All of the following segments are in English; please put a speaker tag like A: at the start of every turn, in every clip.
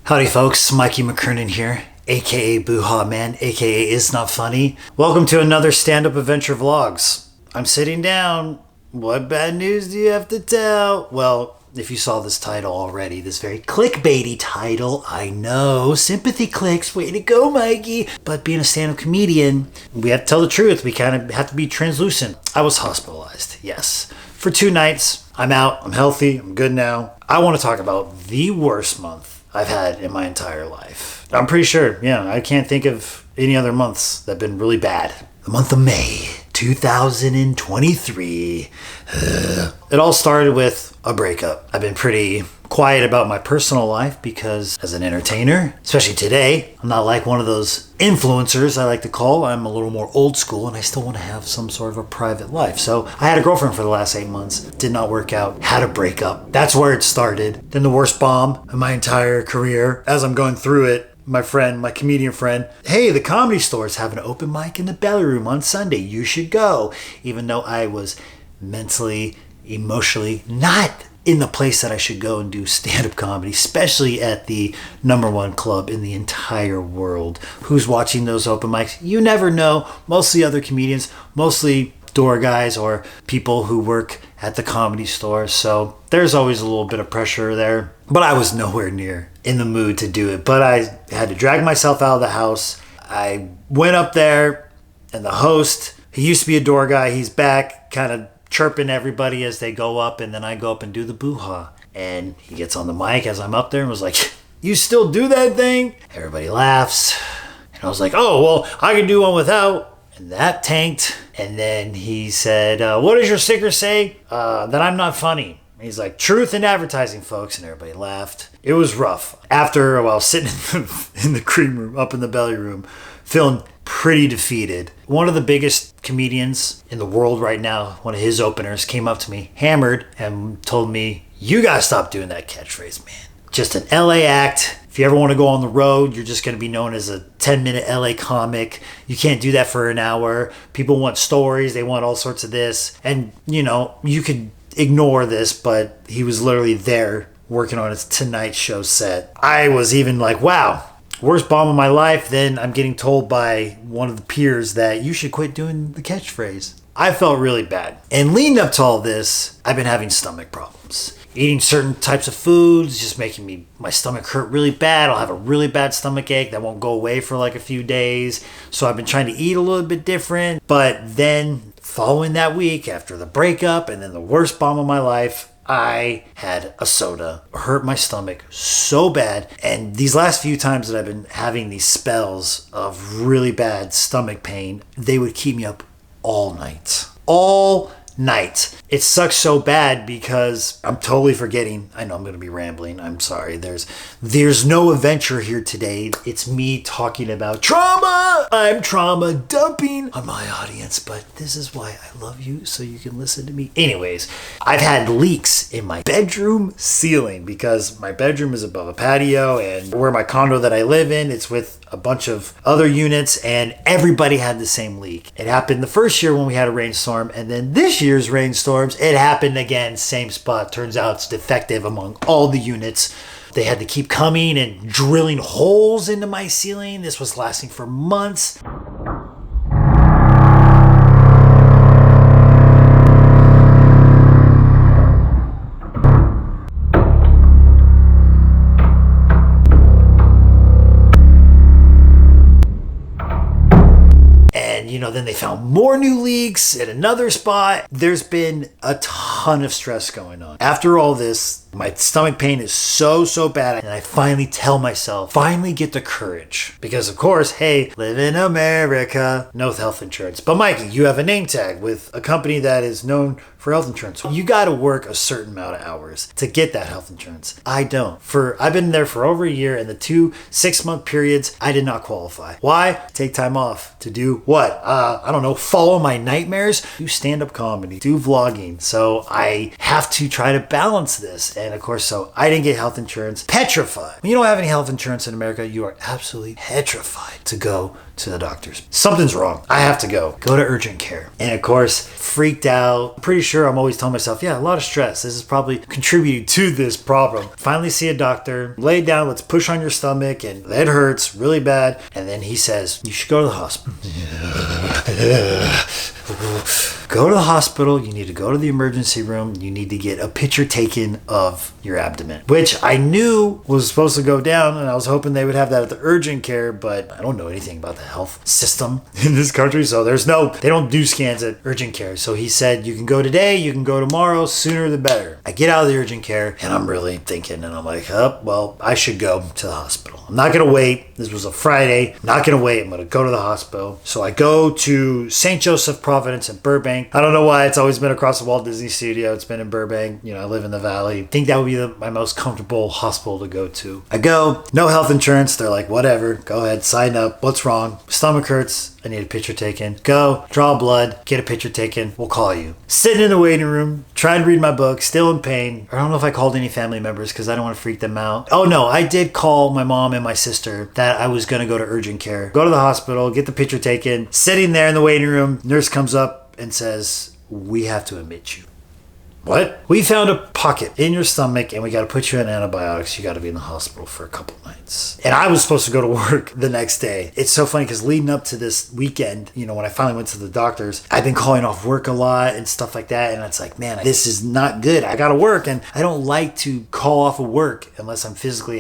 A: Howdy folks, Mikey McKernan here, aka Boo-Ha Man, aka Is Not Funny. Welcome to another stand-up adventure vlogs. I'm sitting down. What bad news do you have to tell? Well, if you saw this title already, this very clickbaity title, I know, sympathy clicks, way to go Mikey. But being a stand-up comedian, we have to tell the truth. We kind of have to be translucent. I was hospitalized, yes, for 2 nights. I'm out, I'm healthy, I'm good now. I want to talk about the worst month I've had in my entire life. I'm pretty sure, I can't think of any other months that have been really bad. The month of May, 2023. It all started with a breakup. I've been pretty quiet about my personal life because as an entertainer, especially today, I'm not like one of those influencers I like to call. I'm a little more old school and I still want to have some sort of a private life. So I had a girlfriend for the last 8 months. Did not work out. Had a breakup. That's where it started. Then the worst bomb of my entire career. As I'm going through it, my comedian friend, hey, the Comedy Store is having an open mic in the Belly Room on Sunday. You should go. Even though I was mentally, emotionally not in the place that I should go and do stand-up comedy, especially at the #1 club in the entire world. Who's watching those open mics? You never know. Mostly other comedians, mostly door guys or people who work at the Comedy Store. So there's always a little bit of pressure there. But I was nowhere near in the mood to do it. But I had to drag myself out of the house. I went up there and the host, he used to be a door guy. He's back, kind of chirping everybody as they go up, and then I go up and do the boo-ha. And he gets on the mic as I'm up there and was like, you still do that thing? Everybody laughs. And I was like, oh, well, I can do one without. And that tanked. And then he said, what does your sticker say? That I'm not funny. And he's like, truth in advertising, folks. And everybody laughed. It was rough. After a while, sitting in the cream room, up in the Belly Room, feeling pretty defeated. One of the biggest comedians in the world right now, one of his openers, came up to me, hammered, and told me, you gotta stop doing that catchphrase, man. Just an LA act. If you ever want to go on the road, you're just gonna be known as a 10-minute LA comic. You can't do that for an hour. People want stories. They want all sorts of this. And, you could ignore this, but he was literally there working on his Tonight Show set. I was even like, wow, worst bomb of my life. Then I'm getting told by one of the peers that you should quit doing the catchphrase. I felt really bad. And leading up to all this, I've been having stomach problems. Eating certain types of foods just making my stomach hurt really bad. I'll have a really bad stomach ache that won't go away for like a few days. So I've been trying to eat a little bit different. But then following that week, after the breakup and then the worst bomb of my life, I had a soda. Hurt my stomach so bad. And these last few times that I've been having these spells of really bad stomach pain, they would keep me up all night. All night. It sucks so bad because I'm totally forgetting. I know I'm going to be rambling. I'm sorry. There's no adventure here today. It's me talking about trauma. I'm trauma dumping on my audience, but this is why I love you, so you can listen to me. Anyways, I've had leaks in my bedroom ceiling because my bedroom is above a patio, and where my condo that I live in, it's with a bunch of other units, and everybody had the same leak. It happened the first year when we had a rainstorm, and then this year's rainstorms, it happened again, same spot. Turns out it's defective among all the units. They had to keep coming and drilling holes into my ceiling. This was lasting for months. Then they found more new leaks at another spot. There's been a ton of stress going on. After all this, my stomach pain is so bad. And I finally tell myself, finally get the courage. Because of course, hey, live in America, no health insurance. But Mikey, you have a name tag with a company that is known for health insurance. You got to work a certain amount of hours to get that health insurance. I don't. I've been there for over a year, and the 2 6-month periods, I did not qualify. Why? Take time off to do what? I don't know, follow my nightmares, do stand-up comedy, do vlogging. So I have to try to balance this. And of course, so I didn't get health insurance. Petrified. When you don't have any health insurance in America, you are absolutely petrified to go to the doctors. Something's wrong. I have to go. Go to urgent care. And of course, freaked out. Pretty sure I'm always telling myself, yeah, a lot of stress. This is probably contributing to this problem. Finally see a doctor. Lay down. Let's push on your stomach. And it hurts really bad. And then he says, you should go to the hospital. Go to the hospital. You need to go to the emergency room. You need to get a picture taken of your abdomen, which I knew was supposed to go down, and I was hoping they would have that at the urgent care, but I don't know anything about the health system in this country, so they don't do scans at urgent care. So he said, you can go today, you can go tomorrow, sooner the better. I get out of the urgent care, and I'm really thinking, and I'm like, oh, well, I should go to the hospital. I'm not going to wait. This was a Friday. I'm not going to wait. I'm going to go to the hospital. So I go to St. Joseph Providence in Burbank. I don't know why it's always been across the Walt Disney Studio. It's been in Burbank. I live in the Valley. I think that would be my most comfortable hospital to go to. I go, no health insurance. They're like, whatever. Go ahead, sign up. What's wrong? Stomach hurts. I need a picture taken. Go, draw blood, get a picture taken. We'll call you. Sitting in the waiting room, trying to read my book, still in pain. I don't know if I called any family members because I don't want to freak them out. Oh no, I did call my mom and my sister that I was going to go to urgent care. Go to the hospital, get the picture taken. Sitting there in the waiting room, nurse comes up and says, we have to admit you. What? We found a pocket in your stomach and we got to put you on antibiotics. You got to be in the hospital for a couple nights. And I was supposed to go to work the next day. It's so funny because leading up to this weekend, when I finally went to the doctors, I've been calling off work a lot and stuff like that. And it's like, man, this is not good. I got to work. And I don't like to call off of work unless I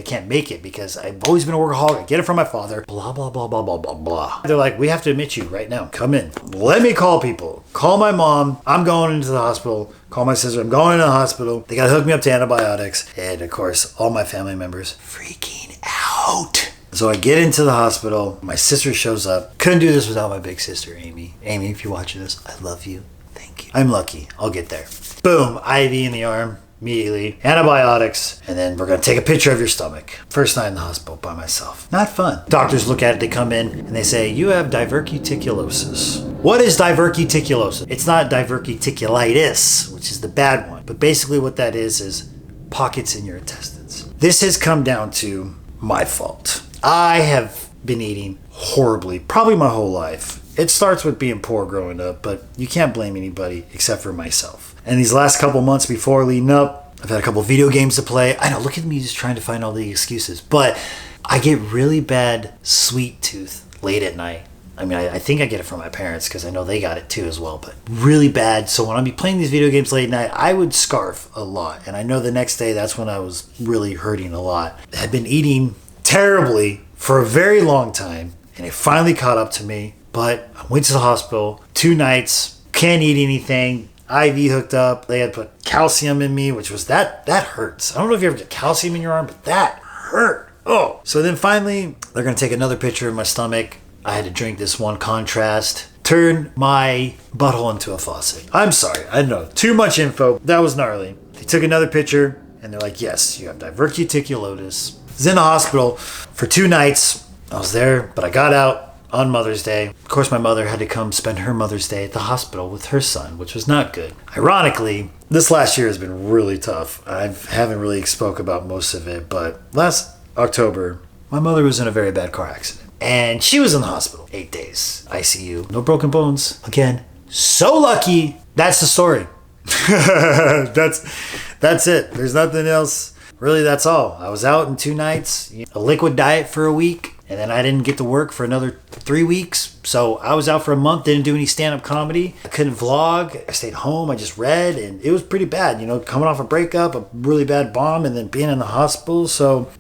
A: can't make it because I've always been a workaholic. I get it from my father. Blah, blah, blah, blah, blah, blah, blah. They're like, we have to admit you right now. Come in. Let me call people. Call my mom. I'm going into the hospital. Call my sister. I'm going to the hospital. They got to hook me up to antibiotics. And of course, all my family members freaking out. So I get into the hospital. My sister shows up. Couldn't do this without my big sister, Amy. Amy, if you're watching this, I love you. Thank you. I'm lucky. I'll get there. Boom. IV in the arm. Immediately. Antibiotics. And then we're going to take a picture of your stomach. First night in the hospital by myself. Not fun. Doctors look at it. They come in and they say, you have diverticulosis. What is diverticulosis? It's not diverticulitis, which is the bad one. But basically what that is pockets in your intestines. This has come down to my fault. I have been eating horribly, probably my whole life. It starts with being poor growing up, but you can't blame anybody except for myself. And these last couple months before leading up, I've had a couple video games to play. I know, look at me just trying to find all the excuses. But I get really bad sweet tooth late at night. I mean, I think I get it from my parents because I know they got it too as well, but really bad. So when I'd be playing these video games late at night, I would scarf a lot. And I know the next day, that's when I was really hurting a lot. I had been eating terribly for a very long time, and it finally caught up to me. But I went to the hospital 2 nights, can't eat anything, IV hooked up. They had put calcium in me, which was that hurts. I don't know if you ever get calcium in your arm, but that hurt. Oh. So then finally, they're going to take another picture of my stomach. I had to drink this one contrast, turn my butthole into a faucet. I'm sorry, I know, too much info. That was gnarly. They took another picture and they're like, yes, you have diverticulosis. I was in the hospital for 2 nights. I was there, but I got out on Mother's Day. Of course, my mother had to come spend her Mother's Day at the hospital with her son, which was not good. Ironically, this last year has been really tough. I haven't really spoke about most of it, but last October, my mother was in a very bad car accident. And she was in the hospital. 8 days. ICU. No broken bones. Again, so lucky. That's the story. That's it. There's nothing else. Really, that's all. I was out in 2 nights. A liquid diet for a week. And then I didn't get to work for another 3 weeks. So I was out for a month. Didn't do any stand-up comedy. I couldn't vlog. I stayed home. I just read. And it was pretty bad. Coming off a breakup, a really bad bomb, and then being in the hospital. So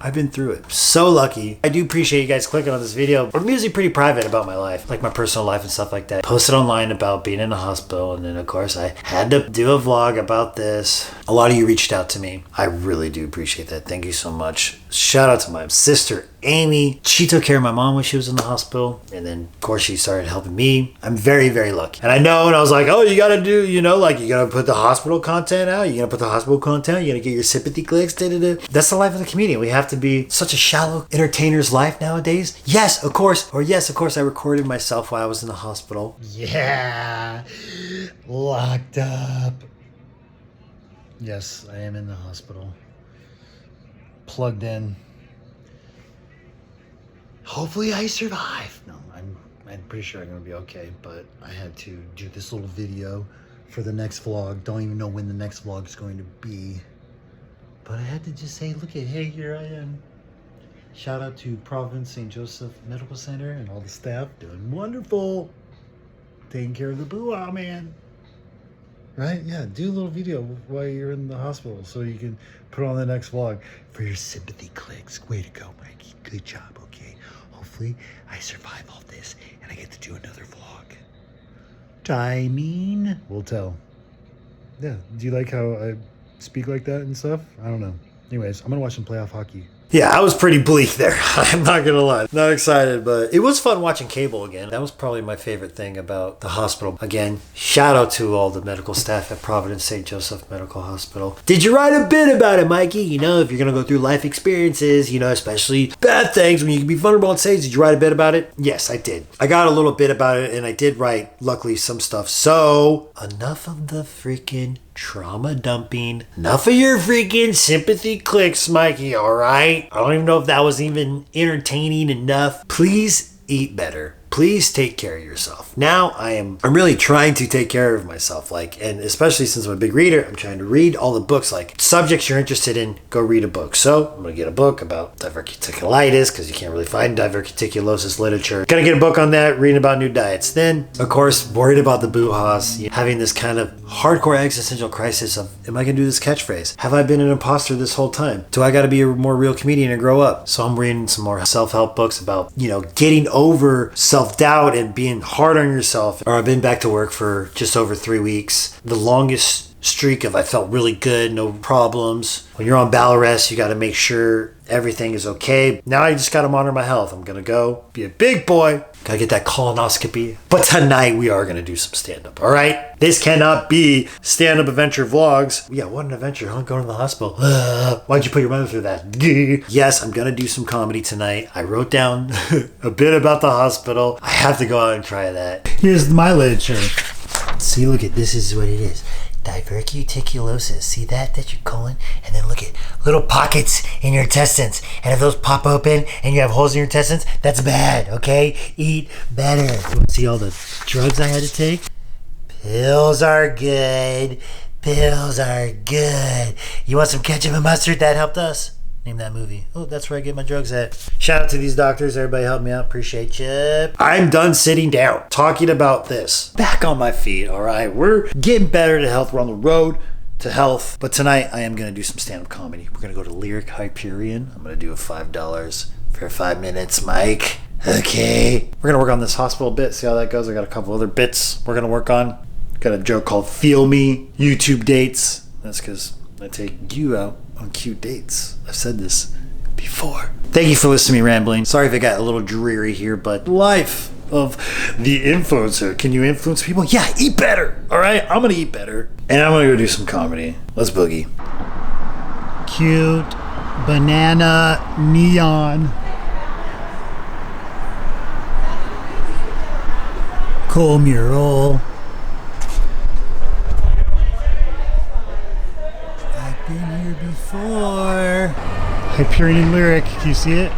A: I've been through it. So lucky. I do appreciate you guys clicking on this video. I'm usually pretty private about my life, like my personal life and stuff like that. Posted online about being in the hospital, and then of course I had to do a vlog about this. A lot of you reached out to me. I really do appreciate that. Thank you so much. Shout out to my sister, Amy. She took care of my mom when she was in the hospital, and then of course she started helping me. I'm very, very lucky. And I know, and I was like, oh, you gotta do, you gotta put the hospital content out. You gotta put the hospital content. You gotta get your sympathy clicks. That's the life of the comedian. We have to be such a shallow entertainer's life nowadays. Yes, of course. Or yes, of course, I recorded myself while I was in the hospital. Yeah. Locked up. Yes, I am in the hospital. Plugged in. Hopefully I survive. No, I'm pretty sure I'm gonna be okay, but I had to do this little video for the next vlog. Don't even know when the next vlog is going to be. But I had to just say, look at, hey, here I am. Shout out to Providence St. Joseph Medical Center and all the staff doing wonderful. Taking care of the boo-ah, man. Right? Yeah, do a little video while you're in the hospital so you can put on the next vlog for your sympathy clicks. Way to go, Mikey. Good job, okay? Hopefully I survive all this and I get to do another vlog. Timing. We'll tell. Yeah, do you like how I speak like that and stuff? I don't know. Anyways, I'm gonna watch some playoff hockey. Yeah, I was pretty bleak there. I'm not gonna lie. Not excited, but it was fun watching cable again. That was probably my favorite thing about the hospital. Again, shout out to all the medical staff at Providence St. Joseph Medical Hospital. Did you write a bit about it, Mikey? You know, if you're gonna go through life experiences, you know, especially bad things when you can be vulnerable on stage, did you write a bit about it? Yes, I did. I got a little bit about it and I did write, luckily, some stuff. So, enough of the freaking trauma dumping. Enough of your freaking sympathy clicks, Mikey, alright? I don't even know if that was even entertaining enough. Please eat better. Please take care of yourself. Now I'm really trying to take care of myself, and especially since I'm a big reader, I'm trying to read all the books, subjects you're interested in, go read a book. So I'm gonna get a book about diverticulitis because you can't really find diverticulosis literature. Gonna get a book on that, reading about new diets. Then, of course, worried about the boo-haws, having this kind of hardcore existential crisis of, am I gonna do this catchphrase? Have I been an imposter this whole time? Do I gotta be a more real comedian and grow up? So I'm reading some more self-help books about, getting over self-doubt and being hard on yourself. Or I've been back to work for just over 3 weeks. The longest streak of I felt really good, no problems. When you're on bowel arrest, you got to make sure everything is okay. Now I just got to monitor my health. I'm going to go be a big boy. Got to get that colonoscopy. But tonight we are going to do some stand-up, all right? This cannot be stand-up adventure vlogs. Yeah, what an adventure, huh? Going to the hospital. Why'd you put your mother through that? Yes, I'm going to do some comedy tonight. I wrote down a bit about the hospital. I have to go out and try that. Here's my literature. See, look at this is what it is. Diverticulosis. See that your colon? And then look at little pockets in your intestines. And if those pop open and you have holes in your intestines, that's bad, okay? Eat better. See all the drugs I had to take? Pills are good. Pills are good. You want some ketchup and mustard? That helped us. Name that movie. Oh, that's where I get my drugs at. Shout out to these doctors. Everybody help me out. Appreciate you. I'm done sitting down talking about this. Back on my feet, all right? We're getting better to health. We're on the road to health. But tonight, I am going to do some stand-up comedy. We're going to go to Lyric Hyperion. I'm going to do a $5 for 5 minutes, Mike. Okay. We're going to work on this hospital bit. See how that goes. I got a couple other bits we're going to work on. Got a joke called Feel Me. YouTube dates. That's because I take you out on cute dates. I've said this before. Thank you for listening to me rambling. Sorry if it got a little dreary here, but life of the influencer. Can you influence people? Yeah, eat better. All right, I'm gonna eat better, and I'm gonna go do some comedy. Let's boogie. Cute banana neon. Cool mural. Been here before. Hyperion Lyric, can you see it?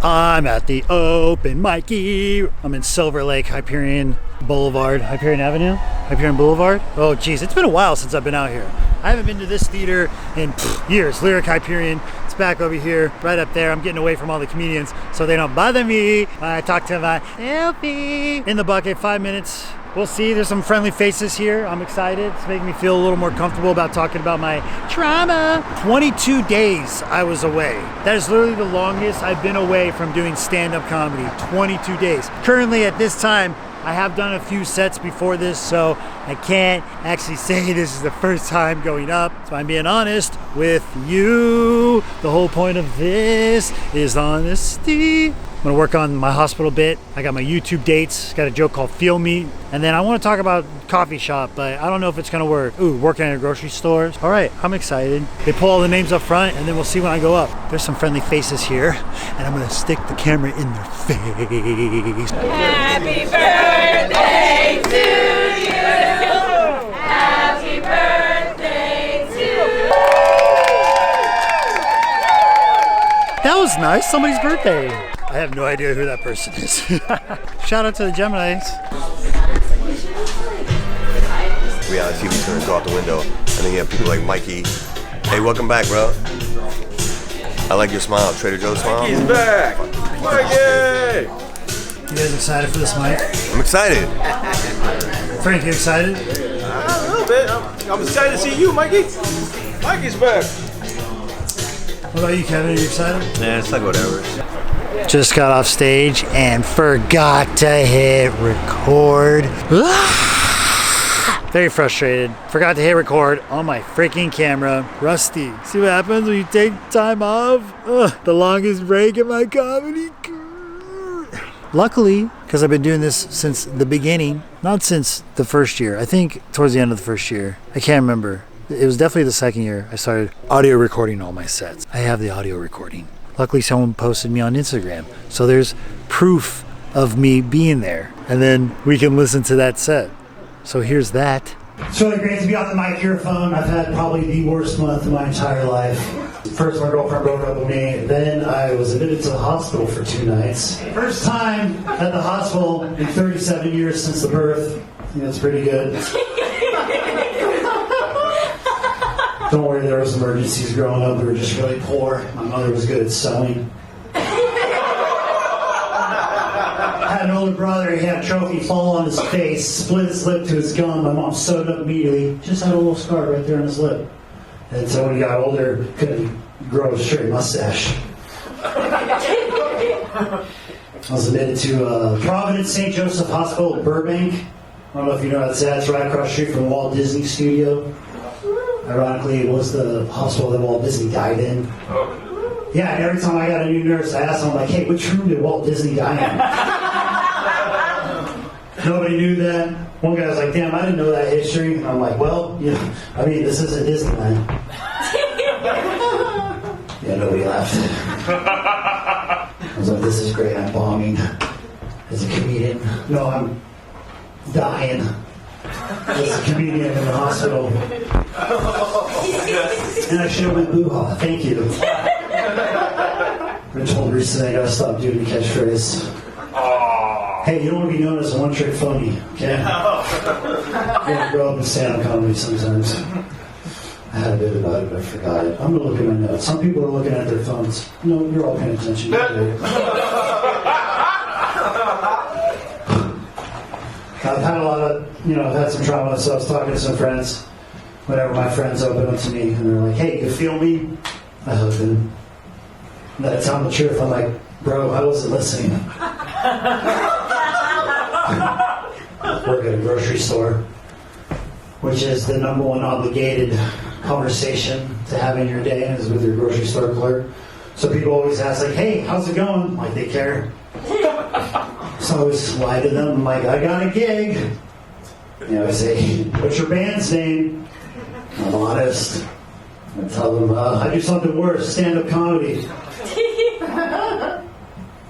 A: I'm at the open Mikey. I'm in Silverlake, Hyperion Boulevard, Hyperion Avenue, Hyperion Boulevard. Oh geez, it's been a while since I've been out here. I haven't been to this theater in years. Lyric Hyperion, it's back over here, right up there. I'm getting away from all the comedians so they don't bother me. I talk to my selfie. In the bucket, 5 minutes. We'll see. There's some friendly faces here. I'm excited. It's making me feel a little more comfortable about talking about my trauma. 22 days I was away. That is literally the longest I've been away from doing stand-up comedy. 22 days. Currently at this time, I have done a few sets before this, so I can't actually say this is the first time going up. So I'm being honest with you. The whole point of this is honesty. I'm gonna work on my hospital bit. I got my YouTube dates. Got a joke called Feel Me. And then I wanna talk about coffee shop, but I don't know if it's gonna work. Ooh, working at a grocery store. All right, I'm excited. They pull all the names up front and then we'll see when I go up. There's some friendly faces here and I'm gonna stick the camera in their face.
B: Happy birthday to you. Happy birthday to you.
A: was nice. Somebody's birthday. I have no idea who that person is. Shout out to the Geminis.
C: Reality TV's gonna go out the window, and then you have people like Mikey. Hey, welcome back, bro. I like your smile, Trader Joe's smile.
D: He's back! Mikey!
A: You guys excited for this mic?
C: I'm excited.
A: Frank, you excited?
D: A little bit. I'm excited to see you, Mikey. Mikey's back.
A: What about you, Kevin? Are you excited?
C: Yeah, it's like whatever.
A: Just got off stage and forgot to hit record. Very frustrated. Forgot to hit record on my freaking camera. Rusty. See what happens when you take time off? Ugh, the longest break in my comedy career. Luckily, because I've been doing this since the beginning, not since the first year. I think towards the end of the first year. I can't remember. It was definitely the second year I started audio recording all my sets. I have the audio recording. Luckily, someone posted me on Instagram. So there's proof of me being there. And then we can listen to that set. So here's that. It's really great to be on the microphone. I've had probably the worst month of my entire life. First, my girlfriend broke up with me. Then I was admitted to the hospital for 2 nights. First time at the hospital in 37 years since the birth. I think that's pretty good. Don't worry, there was emergencies growing up. We were just really poor. My mother was good at sewing. I had an older brother. He had a trophy fall on his face, split his lip to his gum. My mom sewed it up immediately. Just had a little scar right there on his lip. And so when he got older, couldn't grow a straight mustache. I was admitted to Providence St. Joseph Hospital, Burbank. I don't know if you know that's at. It's right across the street from the Walt Disney Studio. Ironically, it was the hospital that Walt Disney died in. Yeah, and every time I got a new nurse, I asked them, like, hey, which room did Walt Disney die in? Nobody knew that. One guy was like, damn, I didn't know that history. And I'm like, well, you know, I mean, this isn't Disneyland. Yeah, nobody laughed. I was like, this is great. I'm bombing as a comedian. No, I'm dying as a comedian in the hospital. And I should have went boo-ha. Thank you. I told recently I gotta stop doing the catchphrase. Hey, you don't want to be known as a one-trick phony, okay? You gotta grow up in stand-up comedy sometimes. I had a bit about it, but I forgot it. I'm gonna look at my notes. Some people are looking at their phones. No, you're all paying attention. I've had a lot of, I've had some trauma, so I was talking to some friends. Whenever my friends open up to me and they're like, hey, you feel me? I hug them. And I tell them the truth. I'm like, bro, I wasn't listening. Work at a grocery store, which is the #1 obligated conversation to have in your day is with your grocery store clerk. So people always ask, like, hey, how's it going? Like, they care. So I always lie to them. I'm like, I got a gig. I say, what's your band's name? I'm honest. I tell them, I do something worse, stand-up comedy.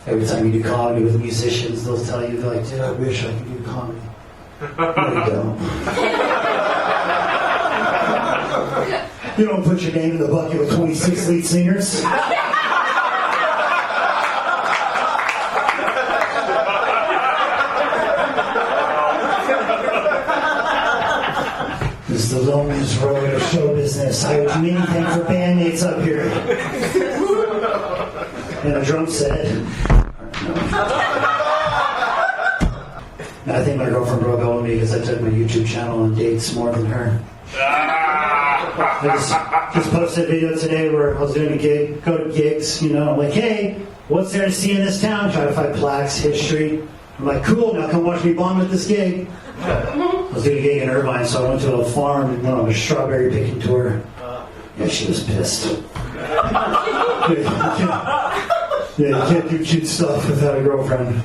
A: Every time you do comedy with musicians, they'll tell you, they're like, dude, I wish I could do comedy. No, you don't. You don't put your name in the bucket with 26 lead singers. This is the loneliest road of show business. I would do anything for bandmates up here. And a drum set. And I think my girlfriend broke up with me because I took my YouTube channel on dates more than her. I just posted a video today where I was doing a gig, go to gigs, I'm like, hey, what's there to see in this town? Try to find plaques, history. I'm like, cool, now come watch me bomb at this gig. I was doing a gig in Irvine, so I went to a farm and went on a strawberry picking tour. Yeah, she was pissed. You can't do cute stuff without a girlfriend.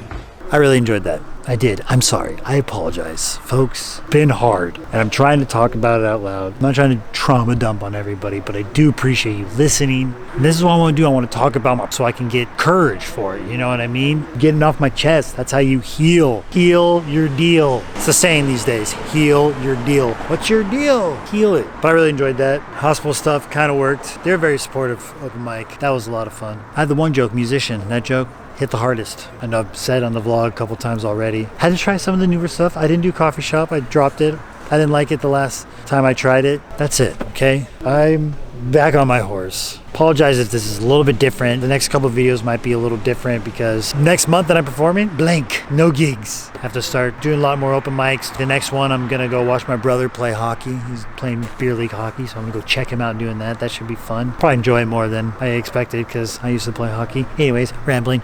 A: I really enjoyed that. I did. I'm sorry. I apologize. Folks, been hard. And I'm trying to talk about it out loud. I'm not trying to trauma dump on everybody, but I do appreciate you listening. And this is what I want to do. I want to talk about so I can get courage for it. You know what I mean? Getting off my chest. That's how you heal. Heal your deal. It's the saying these days. Heal your deal. What's your deal? Heal it. But I really enjoyed that. Hospital stuff kind of worked. They're very supportive open mic. That was a lot of fun. I had the one joke, musician. That joke hit the hardest. I know I've said on the vlog a couple times already. Had to try some of the newer stuff. I didn't do coffee shop. I dropped it. I didn't like it the last time I tried it. That's it, okay? I'm back on my horse. Apologize if this is a little bit different. The next couple of videos might be a little different because next month that I'm performing, blank, no gigs. I have to start doing a lot more open mics. The next one, I'm gonna go watch my brother play hockey. He's playing beer league hockey, so I'm gonna go check him out doing that. That should be fun. Probably enjoy it more than I expected because I used to play hockey. Anyways, rambling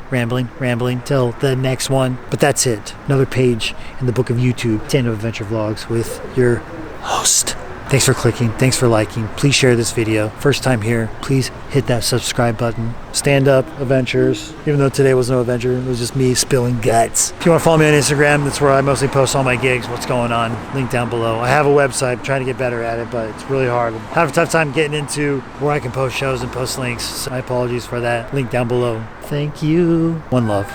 A: till the next one. But that's it. Another page in the book of YouTube, 10 Adventure Vlogs with your host. Thanks for clicking. Thanks for liking. Please share this video. First time here, please hit that subscribe button. Stand up adventures. Even though today was no adventure, it was just me spilling guts. If you want to follow me on Instagram, that's where I mostly post all my gigs, what's going on. Link down below. I have a website. I'm trying to get better at it, but it's really hard. I have a tough time getting into where I can post shows and post links. So my apologies for that. Link down below. Thank you. One love.